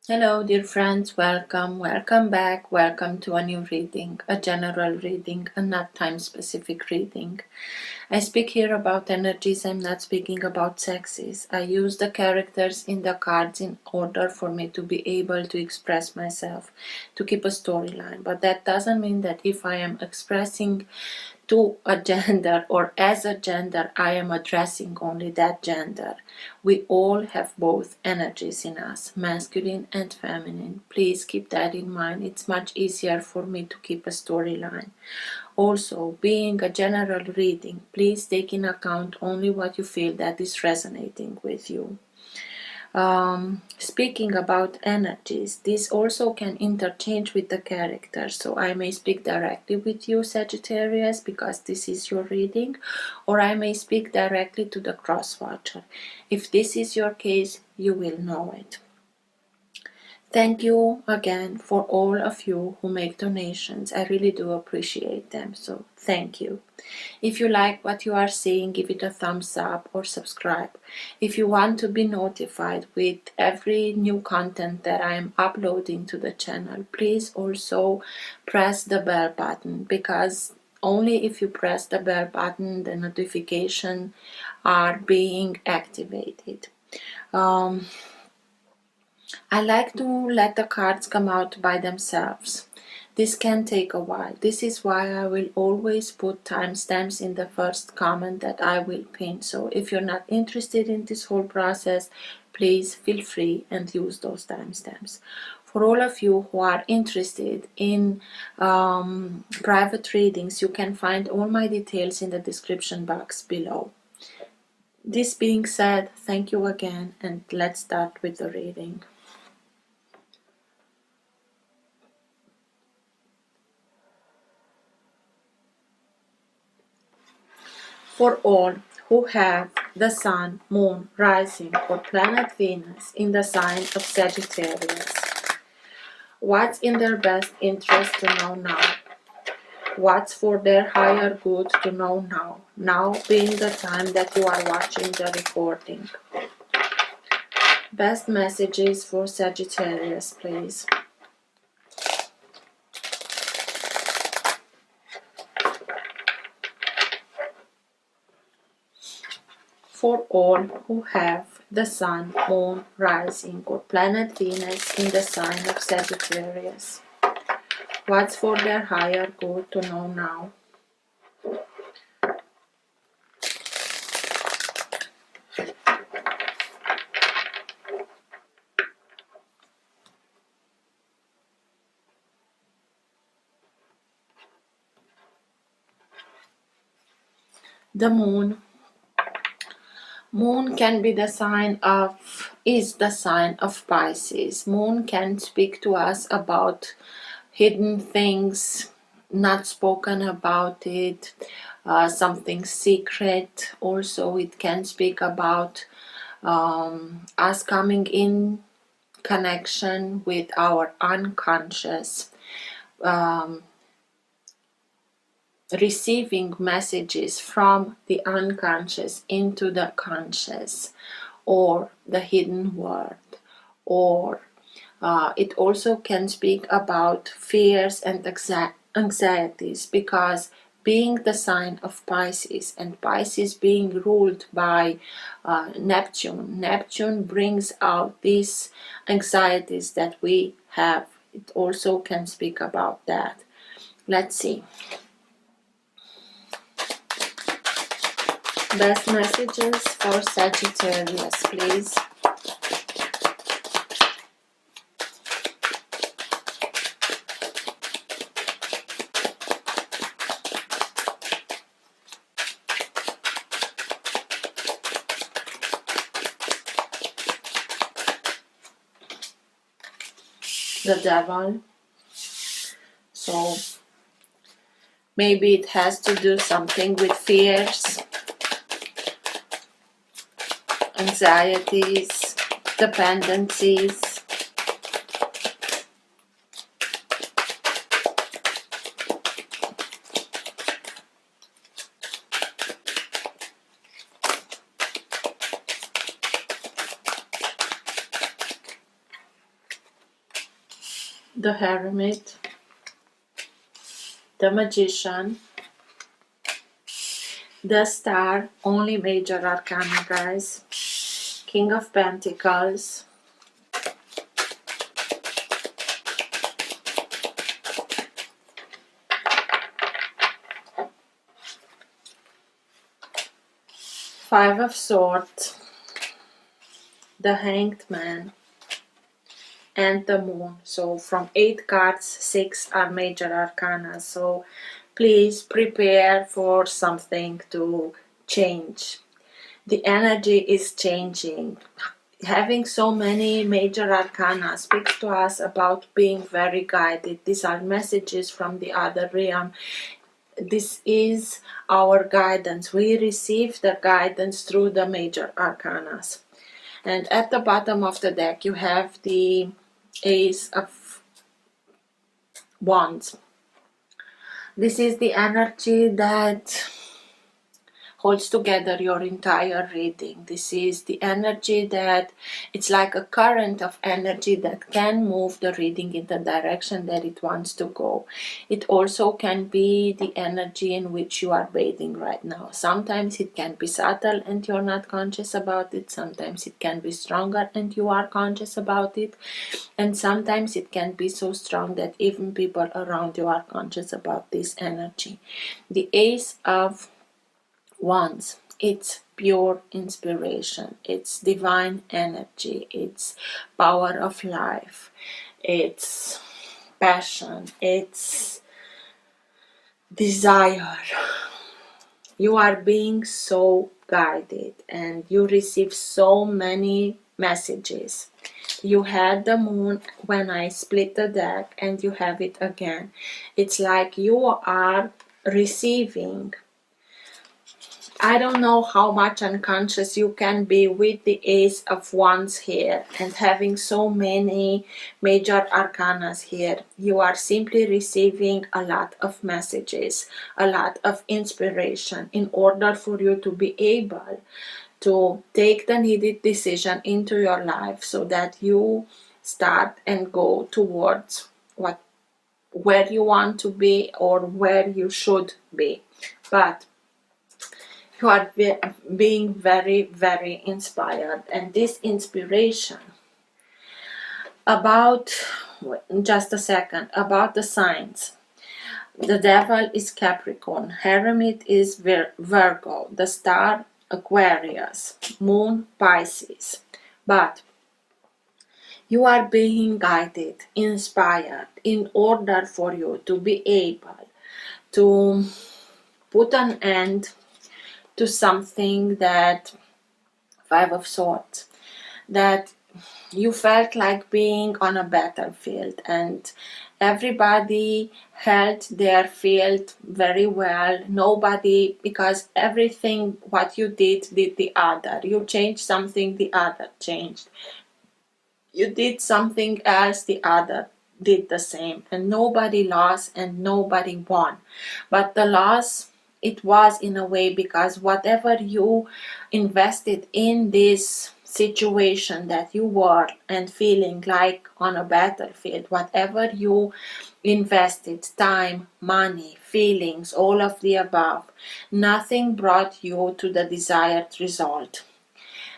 Hello, dear friends. Welcome back. Welcome to a new reading, a general reading, a not time specific reading. I speak here about energies. I'm not speaking about sexes. I use the characters in the cards in order for me to be able to express myself, to keep a storyline. But that doesn't mean that if I am expressing to a gender or as a gender, I am addressing only that gender. We all have both energies in us, masculine and feminine. Please keep that in mind. It's much easier for me to keep a storyline. Also, being a general reading, please take in account only what you feel that is resonating with you. Speaking about energies, this also can interchange with the characters. So I may speak directly with you, Sagittarius, because this is your reading, or I may speak directly to the cross-watcher. If this is your case, you will know it. Thank you again for all of you who make donations. I really do appreciate them, so thank you. If you like what you are seeing, give it a thumbs up or subscribe. If you want to be notified with every new content that I am uploading to the channel, please also press the bell button, because only if you press the bell button, the notifications are being activated. I like to let the cards come out by themselves. This can take a while. This is why I will always put timestamps in the first comment that I will pin. So if you're not interested in this whole process, please feel free and use those timestamps. For all of you who are interested in private readings, you can find all my details in the description box below. This being said, thank you again, and let's start with the reading. For all who have the Sun, Moon, Rising, or planet Venus in the sign of Sagittarius, what's in their best interest to know now? What's for their higher good to know now? Now being the time that you are watching the recording. Best messages for Sagittarius, please. For all who have the Sun, Moon, Rising, or planet Venus in the sign of Sagittarius, what's for their higher good to know now? The Moon. Moon can be the sign of, is the sign of Pisces. Moon can speak to us about hidden things, not spoken about it, something secret. Also, it can speak about us coming in connection with our unconscious, receiving messages from the unconscious into the conscious, or the hidden world, or it also can speak about fears and anxieties, because being the sign of Pisces, and Pisces being ruled by Neptune brings out these anxieties that we have. It also can speak about that. Let's see. Best messages for Sagittarius, please. The Devil. So maybe it has to do something with fears, anxieties, dependencies. the Hermit, the Magician, the Star, only major arcana, guys, King of Pentacles, Five of Swords, the Hanged Man, and the Moon. So from 8 cards, 6 are major arcana. So please prepare for something to change. The energy is changing. Having so many major arcana speaks to us about being very guided. These are messages from the other realm. This is our guidance. We receive the guidance through the major arcanas. And at the bottom of the deck, you have the Ace of Wands. This is the energy that holds together your entire reading. This is the energy that it's like a current of energy that can move the reading in the direction that it wants to go. It also can be the energy in which you are bathing right now. Sometimes it can be subtle and you're not conscious about it. Sometimes it can be stronger and you are conscious about it. And sometimes it can be so strong that even people around you are conscious about this energy. The Ace of Wands, it's pure inspiration, it's divine energy, it's power of life, it's passion, it's desire. You are being so guided and you receive so many messages. You had the Moon when I split the deck and you have it again. It's like you are receiving. I don't know how much unconscious you can be with the Ace of Wands here and having so many major arcanas here. You are simply receiving a lot of messages, a lot of inspiration in order for you to be able to take the needed decision into your life so that you start and go towards where you want to be or where you should be. But you are being very, very inspired, and this inspiration about, just a second, about the signs. The Devil is Capricorn, Hermit is Virgo, the Star Aquarius, Moon Pisces. But you are being guided, inspired in order for you to be able to put an end to something that, Five of Swords, that you felt like being on a battlefield and everybody held their field very well. Nobody, because everything what you did the other. You changed something, the other changed. You did something else, the other did the same, and nobody lost and nobody won. But the loss, it was in a way because whatever you invested in this situation that you were and feeling like on a battlefield, whatever you invested, time, money, feelings, all of the above, nothing brought you to the desired result.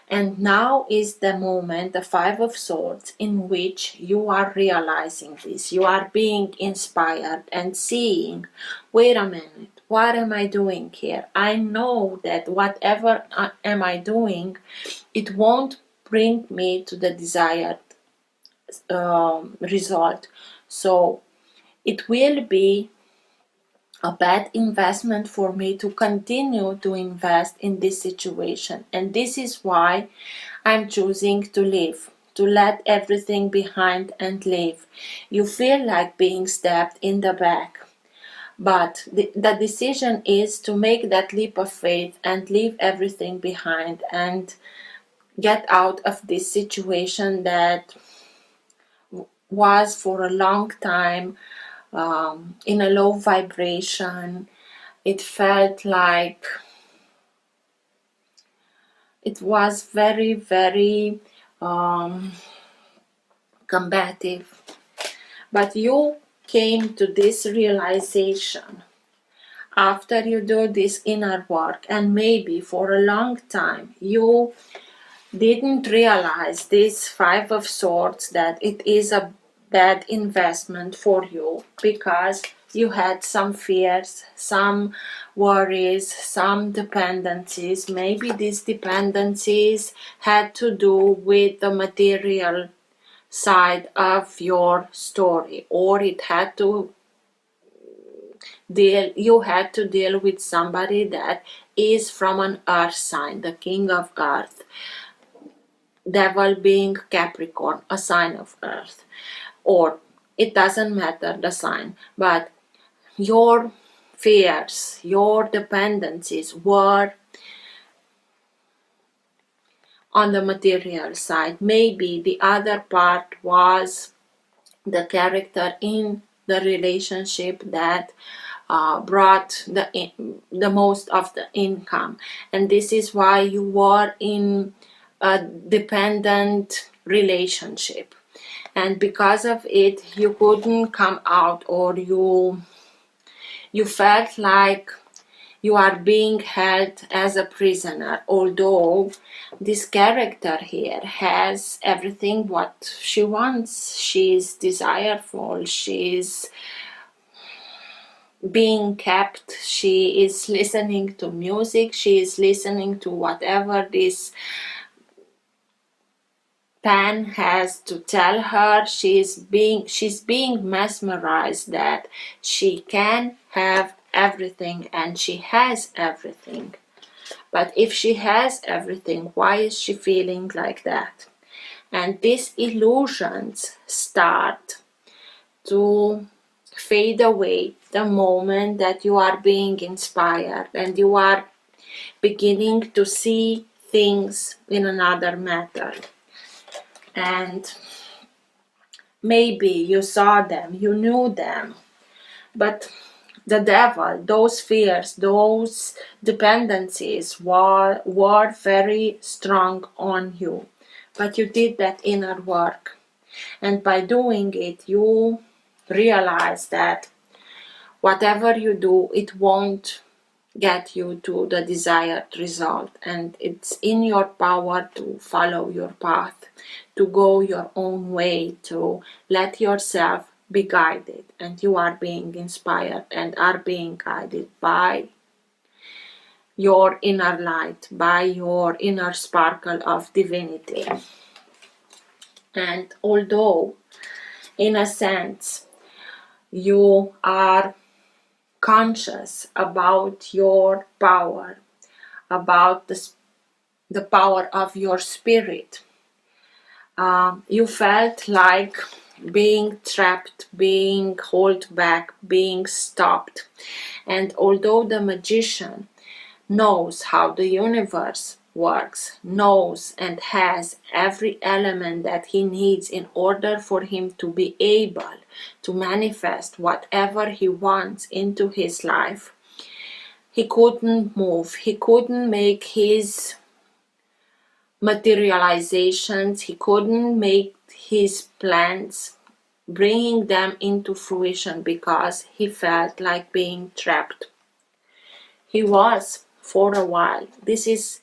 And now is the moment, the Five of Swords, in which you are realizing this. You are being inspired and seeing, wait a minute, what am I doing here? I know that whatever am I doing, it won't bring me to the desired result. So it will be a bad investment for me to continue to invest in this situation. And this is why I'm choosing to leave, to let everything behind and leave. You feel like being stabbed in the back. But the decision is to make that leap of faith and leave everything behind and get out of this situation that was for a long time in a low vibration. It felt like it was very, very combative. But you came to this realization after you do this inner work, and maybe for a long time you didn't realize this Five of Swords, that it is a bad investment for you because you had some fears, some worries, some dependencies. Maybe these dependencies had to do with the material side of your story, or it had to you had to deal with somebody that is from an earth sign, the king of earth, devil being Capricorn, a sign of earth, or it doesn't matter the sign, but your fears, your dependencies were on the material side. Maybe the other part was the character in the relationship that brought the most of the income, and this is why you were in a dependent relationship, and because of it you couldn't come out, or you felt like you are being held as a prisoner, although this character here has everything what she wants. She's desireful, she's being kept, she is listening to music, she is listening to whatever this pen has to tell her. She's being mesmerized that she can have everything, and she has everything. But if she has everything, why is she feeling like that? And these illusions start to fade away the moment that you are being inspired and you are beginning to see things in another matter. And maybe you saw them, you knew them, but the devil, those fears, those dependencies were very strong on you. But you did that inner work, and by doing it you realize that whatever you do, it won't get you to the desired result, and it's in your power to follow your path, to go your own way, to let yourself be guided. And you are being inspired and are being guided by your inner light, by your inner sparkle of divinity. And although in a sense you are conscious about your power, about the power of your spirit, you felt like being trapped, being held back, being stopped. And although the magician knows how the universe works, knows and has every element that he needs in order for him to be able to manifest whatever he wants into his life, he couldn't move, he couldn't make his materializations, he couldn't make his plans, bringing them into fruition, because he felt like being trapped. He was for a while. This is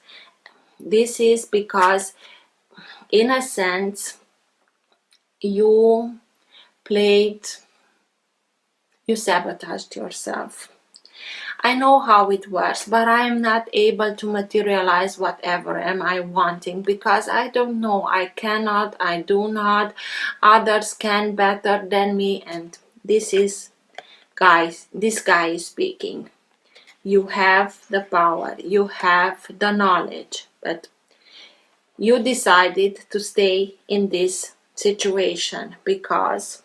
because in a sense you sabotaged yourself. I know how it works, but I am not able to materialize whatever am I wanting, because I don't know, I cannot, I do not, others can better than me. And this guy is speaking. You have the power, you have the knowledge, but you decided to stay in this situation because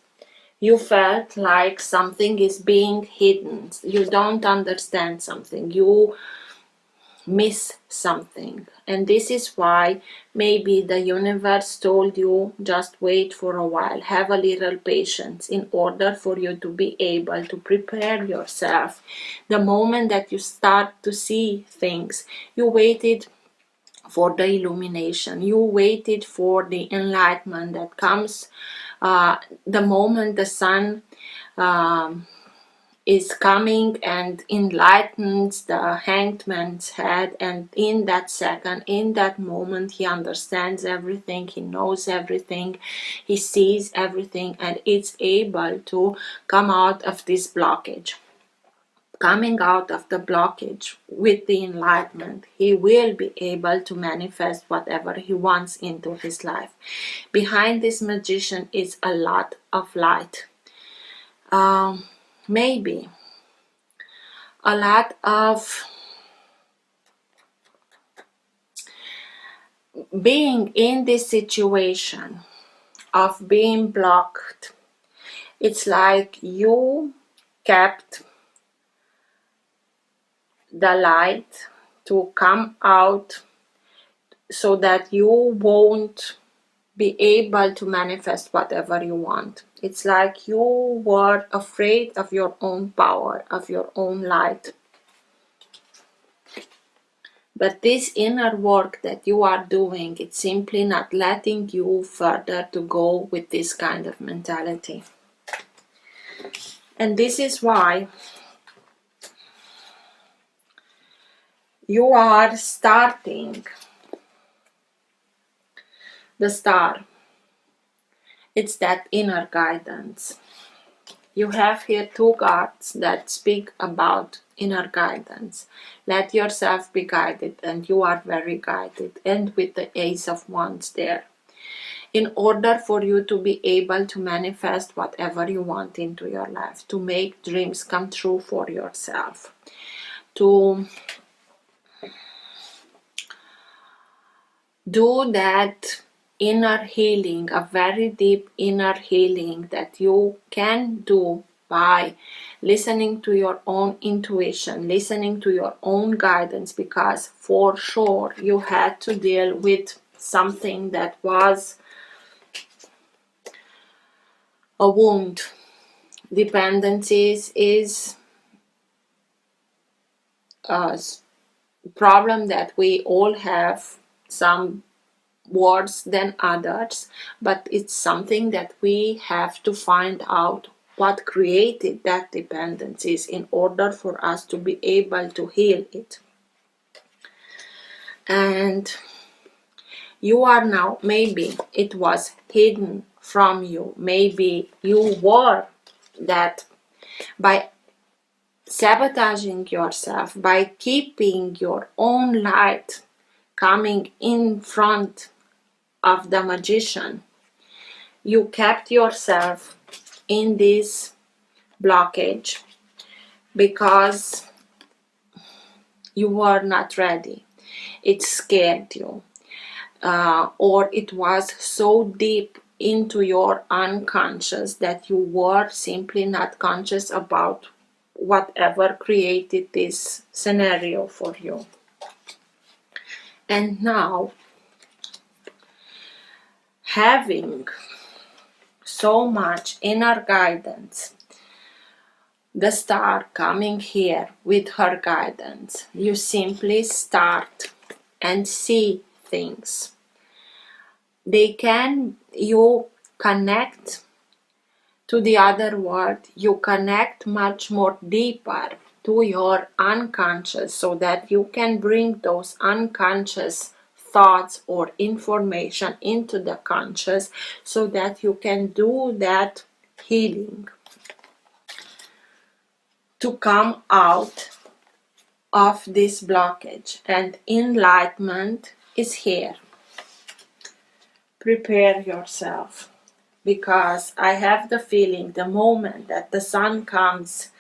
you felt like something is being hidden. You don't understand something. You miss something. And this is why maybe the universe told you, just wait for a while, have a little patience in order for you to be able to prepare yourself. The moment that you start to see things, you waited for the illumination. You waited for the enlightenment that comes the moment the sun is coming and enlightens the hanged man's head, and in that second, in that moment, he understands everything, he knows everything, he sees everything, and it's able to come out of this blockage. Coming out of the blockage with the enlightenment, he will be able to manifest whatever he wants into his life. Behind this magician is a lot of light. Maybe a lot of being in this situation of being blocked. It's like you kept the light to come out so that you won't be able to manifest whatever you want. It's like you were afraid of your own power, of your own light. But this inner work that you are doing, it's simply not letting you further to go with this kind of mentality. And this is why you are starting the star. It's that inner guidance. You have here two cards that speak about inner guidance. Let yourself be guided, and you are very guided, and with the Ace of Wands there. In order for you to be able to manifest whatever you want into your life, to make dreams come true for yourself, to do that inner healing, a very deep inner healing that you can do by listening to your own intuition, listening to your own guidance, because for sure you had to deal with something that was a wound. Dependencies is a problem that we all have, some worse than others, but it's something that we have to find out what created that dependencies in order for us to be able to heal it. And you are now, maybe it was hidden from you, maybe you were that by sabotaging yourself, by keeping your own light coming in front of the magician, you kept yourself in this blockage because you were not ready. It scared you, or it was so deep into your unconscious that you were simply not conscious about whatever created this scenario for you. And now, having so much inner guidance, the star coming here with her guidance, you simply start and see things. You connect to the other world, you connect much more deeper to your unconscious, so that you can bring those unconscious thoughts or information into the conscious, so that you can do that healing to come out of this blockage. And enlightenment is here. Prepare yourself, because I have the feeling the moment that the sun comes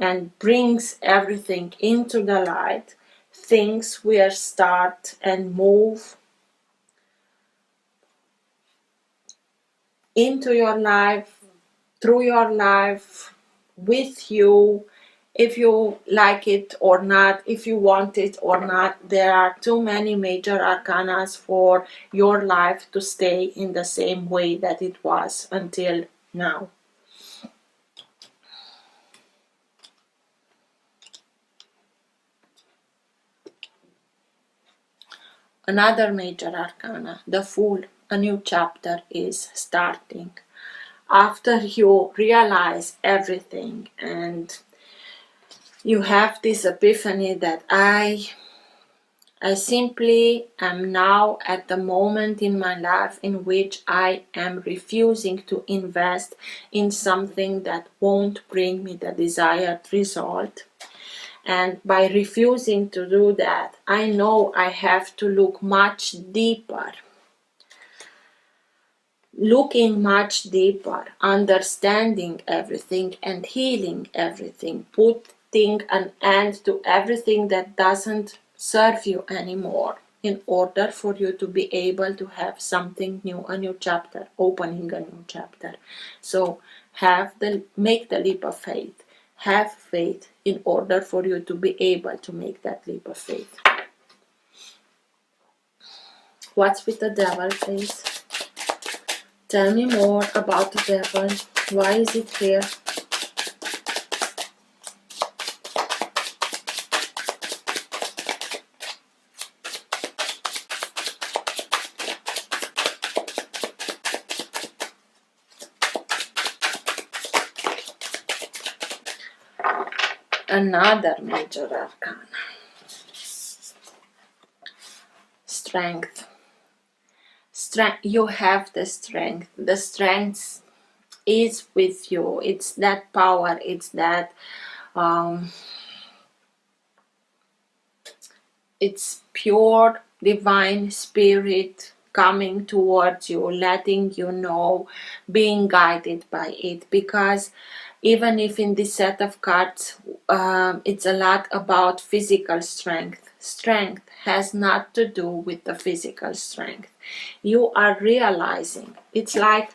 and brings everything into the light, things will start and move into your life, through your life, with you, if you like it or not, if you want it or not. There are too many major arcanas for your life to stay in the same way that it was until now. Another major arcana, the Fool. A new chapter is starting. After you realize everything and you have this epiphany that I simply am now at the moment in my life in which I am refusing to invest in something that won't bring me the desired result. And by refusing to do that, I know I have to look much deeper. Looking much deeper, understanding everything and healing everything, putting an end to everything that doesn't serve you anymore in order for you to be able to have something new, a new chapter, opening a new chapter. So make the leap of faith. Have faith in order for you to be able to make that leap of faith. What's with the devil, please? Tell me more about the devil. Why is it here? Another major arcana. Strength. You have the strength. The strength is with you. It's that power. It's that it's pure divine spirit coming towards you, letting you know, being guided by it. Because even if in this set of cards it's a lot about physical strength, strength has not to do with the physical strength. You are realizing, it's like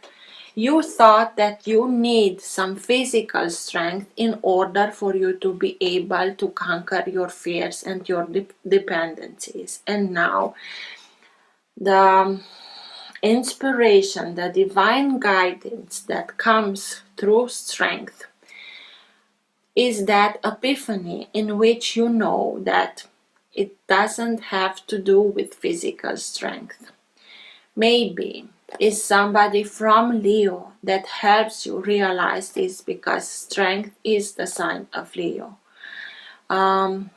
you thought that you need some physical strength in order for you to be able to conquer your fears and your dependencies. And now the inspiration, the divine guidance that comes through strength is that epiphany in which you know that it doesn't have to do with physical strength. Maybe is somebody from Leo that helps you realize this, because strength is the sign of Leo. And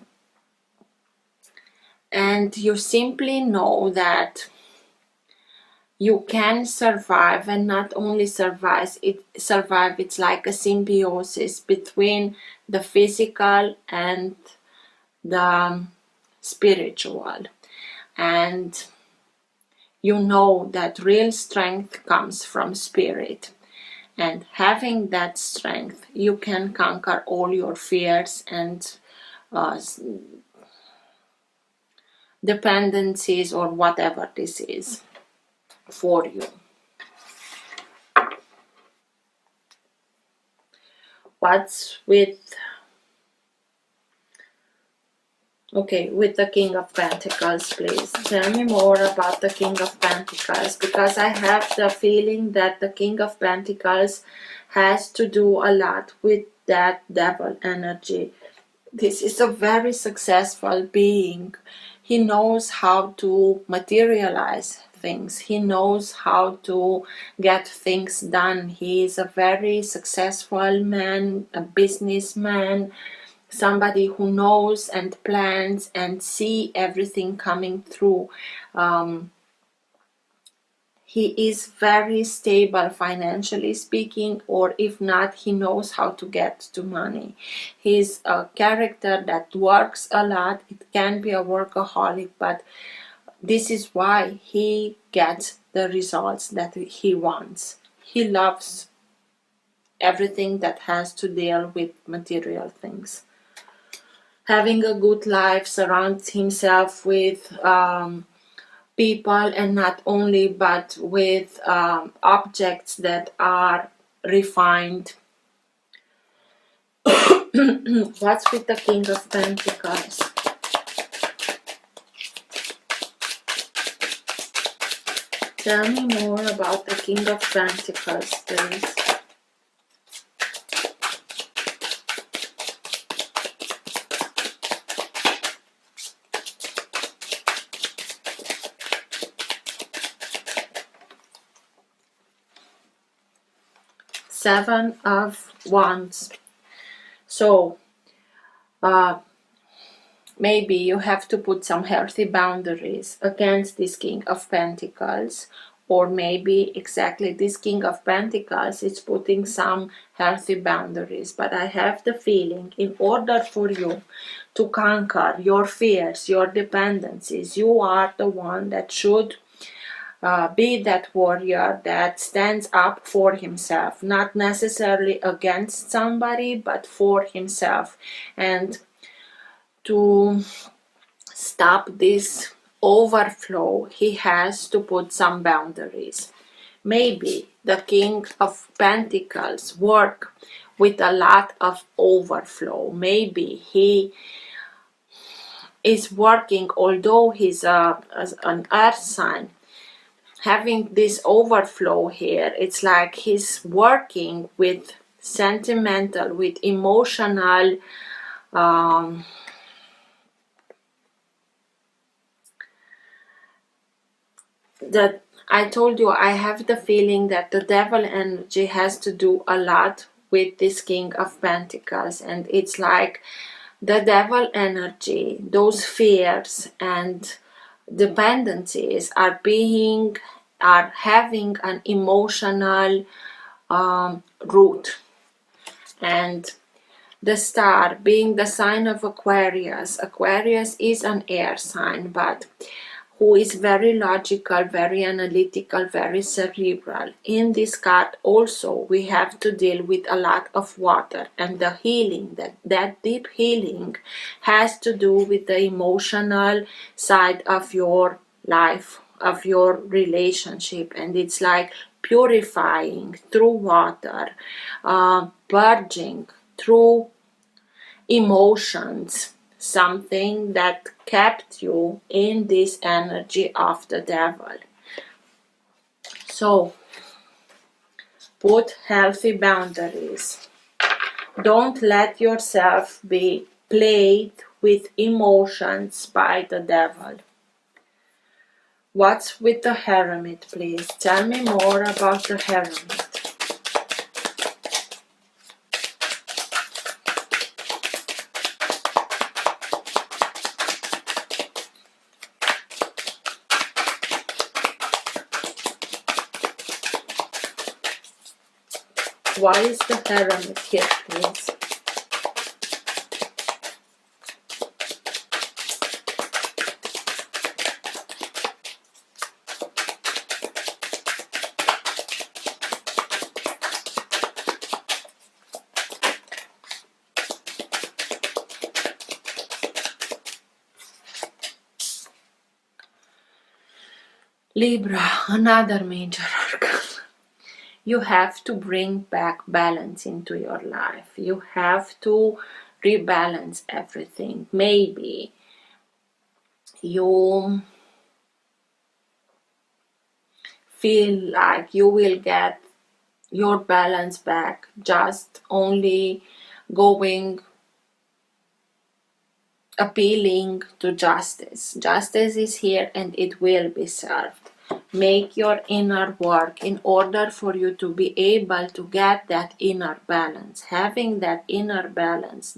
you simply know that you can survive, and not only survive, it's like a symbiosis between the physical and the spiritual. And you know that real strength comes from spirit. And having that strength, you can conquer all your fears and dependencies or whatever this is for you. What's with the King of Pentacles, please? Tell me more about the King of Pentacles, because I have the feeling that the King of Pentacles has to do a lot with that devil energy. This is a very successful being. He knows how to materialize things. He knows how to get things done. He is a very successful man, a businessman, somebody who knows and plans and see everything coming through. He is very stable financially speaking, or if not, he knows how to get to money. He's a character that works a lot. It can be a workaholic, but this is why he gets the results that he wants. He loves everything that has to deal with material things. Having a good life, surrounds himself with people, and not only, but with objects that are refined. What's with the King of Pentacles? Tell me more about the King of Pentacles, please. Seven of Wands. So maybe you have to put some healthy boundaries against this King of Pentacles, or maybe exactly this King of Pentacles is putting some healthy boundaries. But I have the feeling, in order for you to conquer your fears, your dependencies, you are the one that should be that warrior that stands up for himself, not necessarily against somebody, but for himself. And to stop this overflow, he has to put some boundaries. Maybe the King of Pentacles work with a lot of overflow. Maybe he is working, although he's an earth sign, having this overflow here. It's like he's working with sentimental, with emotional that I told you, I have the feeling that the devil energy has to do a lot with this King of Pentacles. And it's like the devil energy, those fears and dependencies are having an emotional root. And the star being the sign of Aquarius. Aquarius is an air sign, but who is very logical, very analytical, very cerebral. In this card also we have to deal with a lot of water, and the healing, that deep healing has to do with the emotional side of your life, of your relationship. And it's like purifying through water, purging through emotions, something that kept you in this energy of the devil. So put healthy boundaries. Don't let yourself be played with emotions by the devil. What's with the Hermit, please? Tell me more about the Hermit. Why is the Hermit here, please? Libra, another major arcana. You have to bring back balance into your life. You have to rebalance everything. Maybe you feel like you will get your balance back just only going appealing to justice. Justice is here and it will be served. Make your inner work in order for you to be able to get that inner balance. Having that inner balance,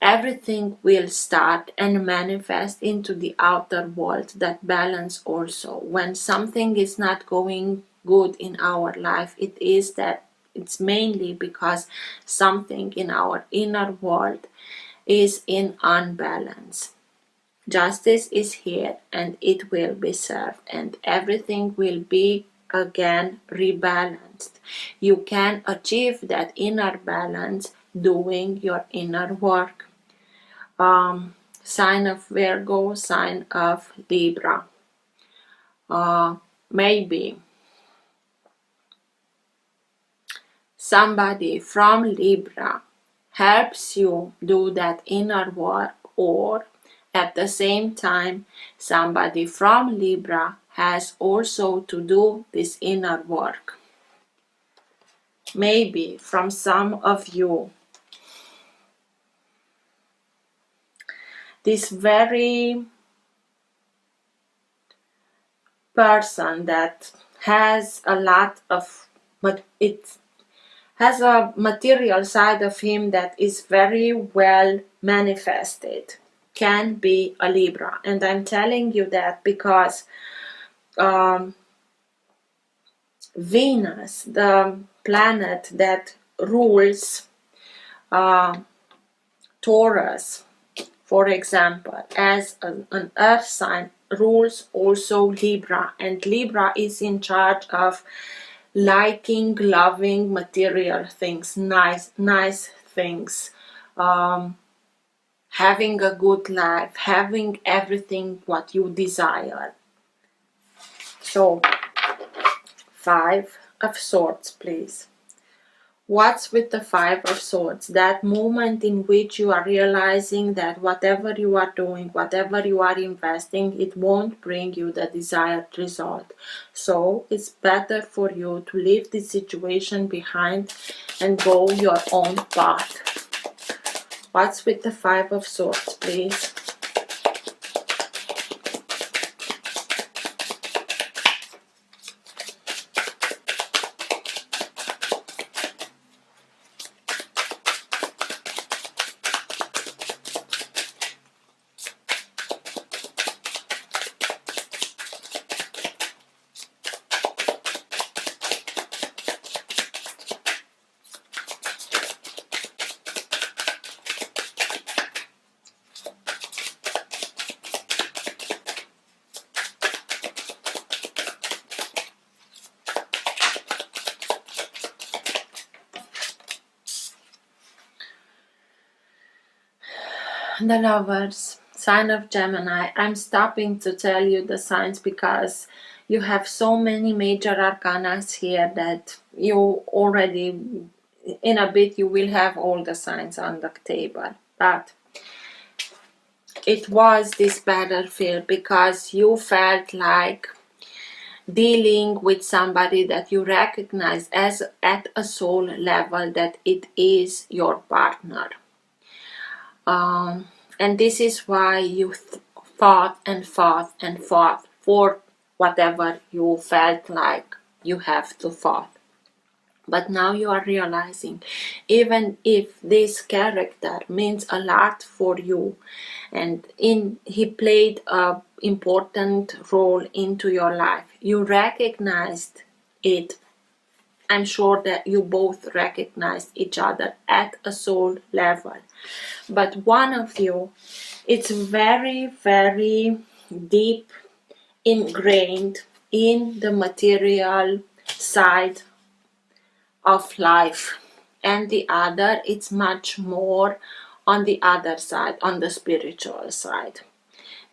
everything will start and manifest into the outer world. That balance also. When something is not going good in our life, it's mainly because something in our inner world is in unbalance. Justice is here and it will be served, and everything will be again rebalanced. You can achieve that inner balance doing your inner work. Sign of Virgo, sign of Libra. Maybe somebody from Libra helps you do that inner work, or at the same time somebody from Libra has also to do this inner work. Maybe from some of you, this very person that has a lot of, but has a material side of him that is very well manifested, can be a Libra. And I'm telling you that because Venus, the planet that rules Taurus, for example, as an earth sign, rules also Libra, and Libra is in charge of liking, loving material things, nice things, having a good life, having everything what you desire. So, 5 of Swords, please. What's with the 5 of Swords? That moment in which you are realizing that whatever you are doing, whatever you are investing, it won't bring you the desired result. So it's better for you to leave this situation behind and go your own path. What's with the 5 of Swords, please? The Lovers, sign of Gemini. I'm stopping to tell you the signs because you have so many major arcanas here that you already, in a bit, you will have all the signs on the table. But it was this battlefield because you felt like dealing with somebody that you recognize as at a soul level that it is your partner. And this is why you fought and fought and fought for whatever you felt like you have to fight. But now you are realizing, even if this character means a lot for you, and he played an important role into your life, you recognized it. I'm sure that you both recognized each other at a soul level. But one of you, it's very, very deep ingrained in the material side of life, and the other, it's much more on the other side, on the spiritual side.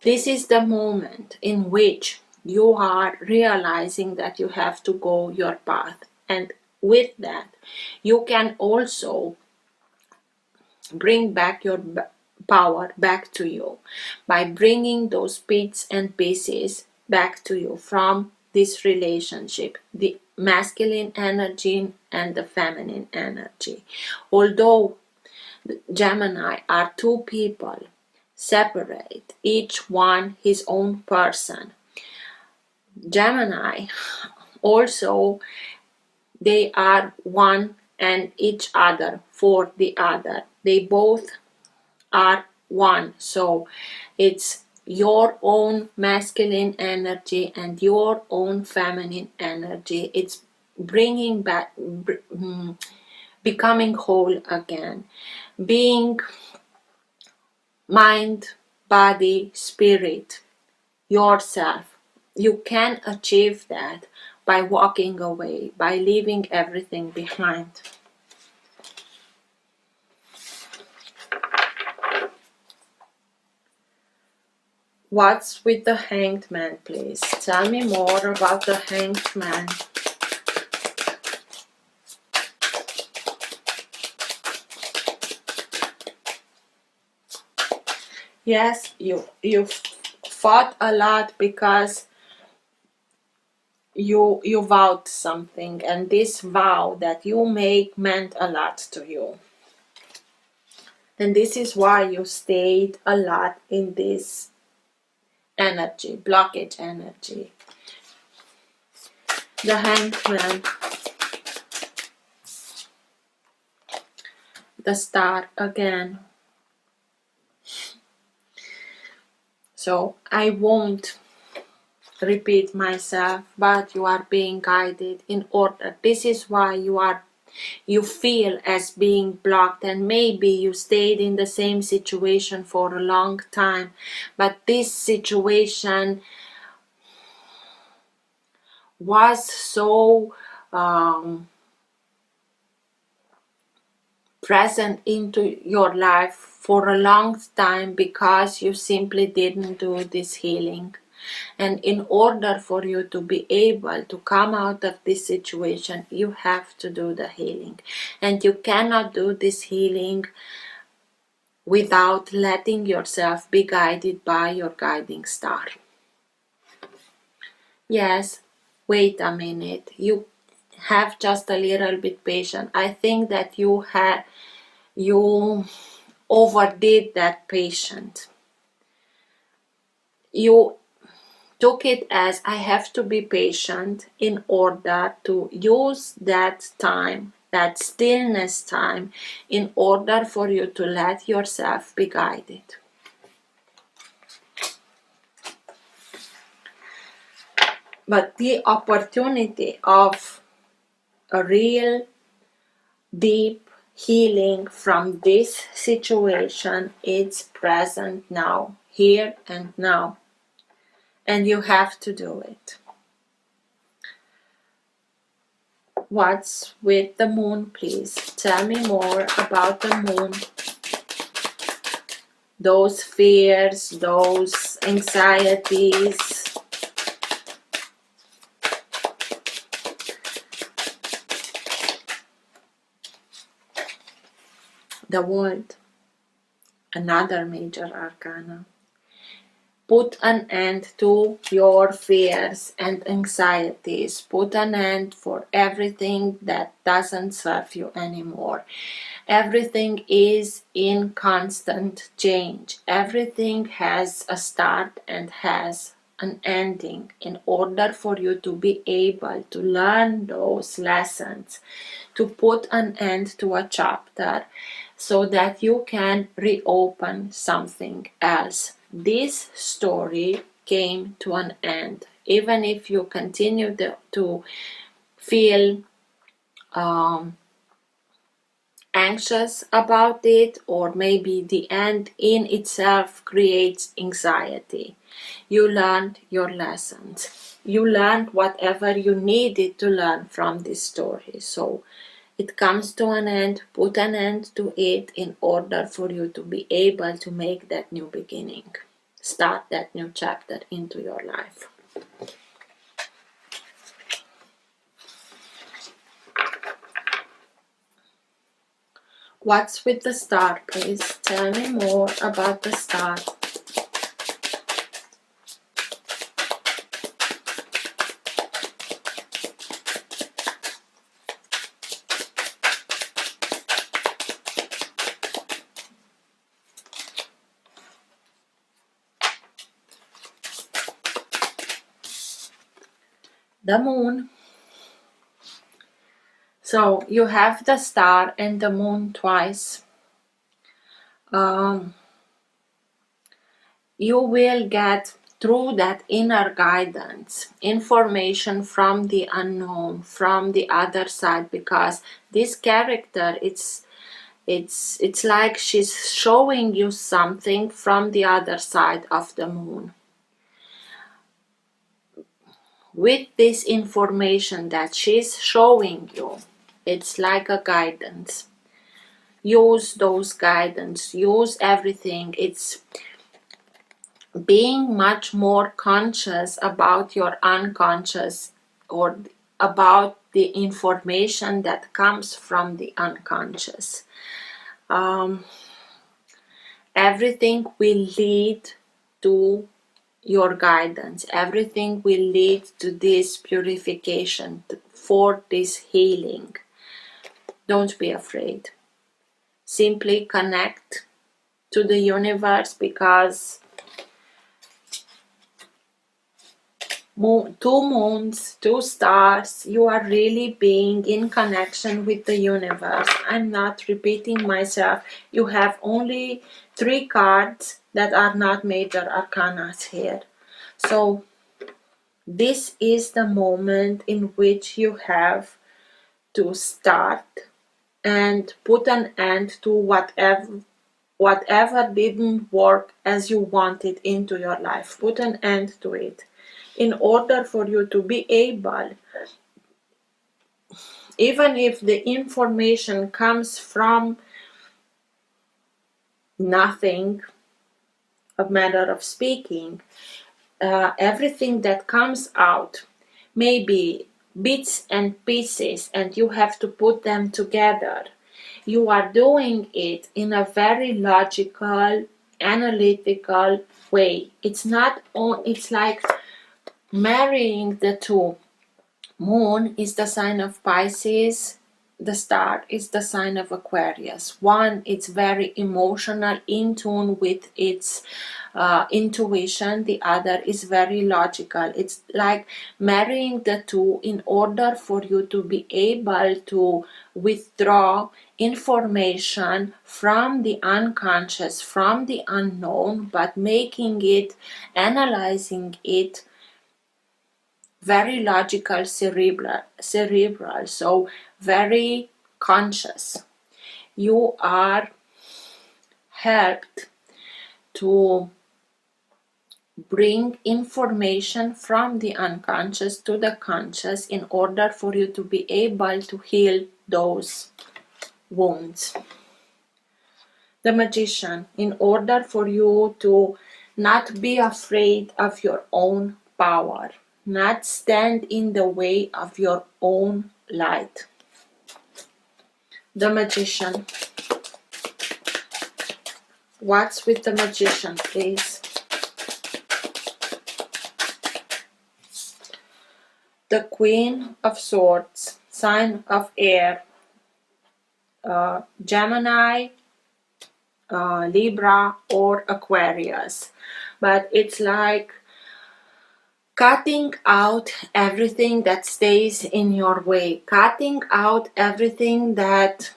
This is the moment in which you are realizing that you have to go your path, and with that you can also bring back your power back to you by bringing those bits and pieces back to you from this relationship, the masculine energy and the feminine energy. Although Gemini are two people separate, each one his own person, Gemini also, they are one and each other for the other. They both are one. So it's your own masculine energy and your own feminine energy. It's bringing back, becoming whole again, being mind, body, spirit, yourself. You can achieve that by walking away, by leaving everything behind. What's with the Hanged Man, please? Tell me more about the Hanged Man. Yes, you fought a lot because you vowed something, and this vow that you make meant a lot to you. And this is why you stayed a lot in this energy, blockage energy. The Hanged Man. the star again. So I won't repeat myself, but you are being guided in order. This is why you feel as being blocked, and maybe you stayed in the same situation for a long time, but this situation was so present into your life for a long time because you simply didn't do this healing. And in order for you to be able to come out of this situation, you have to do the healing. And you cannot do this healing without letting yourself be guided by your guiding star. Yes, wait a minute. You have just a little bit patience. I think that you overdid that patience. You took it as I have to be patient in order to use that time, that stillness time, in order for you to let yourself be guided. But the opportunity of a real deep healing from this situation is present now, here and now. And you have to do it. What's with the moon, please? Tell me more about the moon. Those fears, those anxieties. The World, another major arcana. Put an end to your fears and anxieties. Put an end for everything that doesn't serve you anymore. Everything is in constant change. Everything has a start and has an ending. In order for you to be able to learn those lessons, to put an end to a chapter so that you can reopen something else. This story came to an end. Even if you continue to feel anxious about it, or maybe the end in itself creates anxiety, you learned your lessons. You learned whatever you needed to learn from this story. So it comes to an end. Put an end to it in order for you to be able to make that new beginning. Start that new chapter into your life. What's with the star, please? Tell me more about the star. The moon. So you have the star and the moon twice. You will get through that inner guidance information from the unknown, from the other side, because this character, it's like she's showing you something from the other side of the moon. With this information that she's showing you, it's like a guidance. Use those guidance, use everything. It's being much more conscious about your unconscious, or about the information that comes from the unconscious. Everything will lead to your guidance. Everything will lead to this purification, for this healing. Don't be afraid. Simply connect to the universe, because two moons, two stars. You are really being in connection with the universe. I'm not repeating myself. You have only 3 cards that are not major arcana here. So this is the moment in which you have to start and put an end to whatever didn't work as you wanted into your life. Put an end to it. In order for you to be able, even if the information comes from nothing, a matter of speaking, everything that comes out may be bits and pieces, and you have to put them together. You are doing it in a very logical, analytical way. It's like marrying the two. Moon is the sign of Pisces, the star is the sign of Aquarius. One, it's very emotional, in tune with its intuition. The other is very logical. It's like marrying the two in order for you to be able to withdraw information from the unconscious, from the unknown, but making it, analyzing it, very logical, cerebral, so very conscious. You are helped to bring information from the unconscious to the conscious in order for you to be able to heal those wounds. The Magician, in order for you to not be afraid of your own power, not stand in the way of your own light. The Magician. What's with the Magician, please? The Queen of Swords, sign of air, Gemini, Libra, or Aquarius. But it's like cutting out everything that stays in your way, cutting out everything that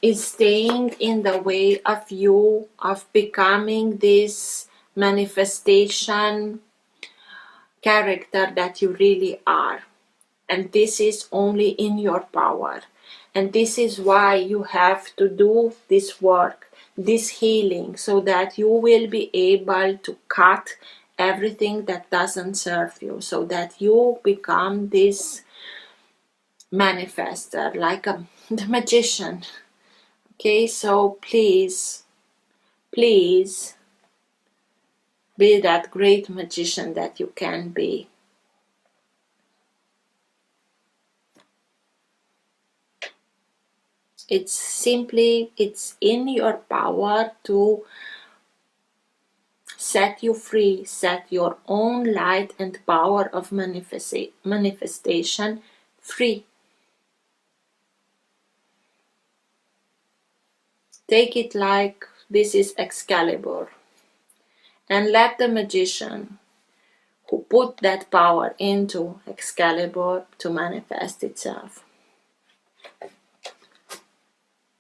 is staying in the way of you, of becoming this manifestation character that you really are. And this is only in your power. And this is why you have to do this work, this healing, so that you will be able to cut everything that doesn't serve you, so that you become this manifester, like the magician. Okay, so please be that great magician that you can be. It's in your power to set you free, set your own light and power of manifestation free. Take it like this is Excalibur, and let the magician who put that power into Excalibur to manifest itself.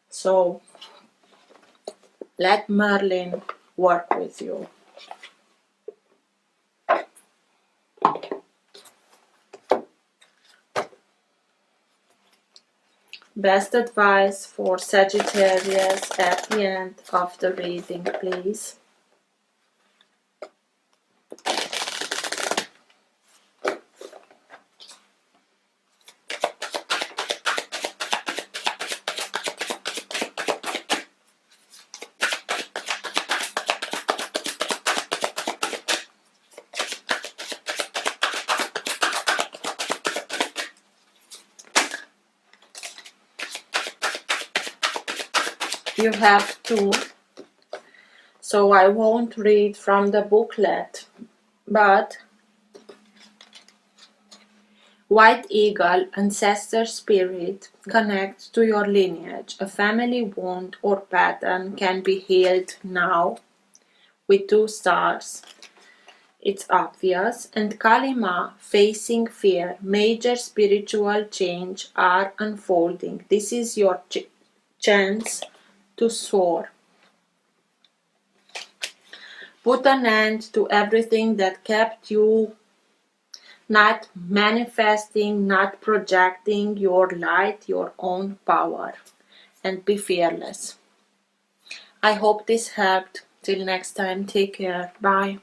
So let Merlin work with you. Best advice for Sagittarius at the end of the reading, please. You have two, so I won't read from the booklet, but White Eagle, ancestor spirit, connect to your lineage. A family wound or pattern can be healed now with 2 stars. it's obvious. And Kalima, facing fear, major spiritual change are unfolding. This is your chance to soar. Put an end to everything that kept you not manifesting, not projecting your light, your own power, and be fearless. I hope this helped. Till next time, take care. Bye.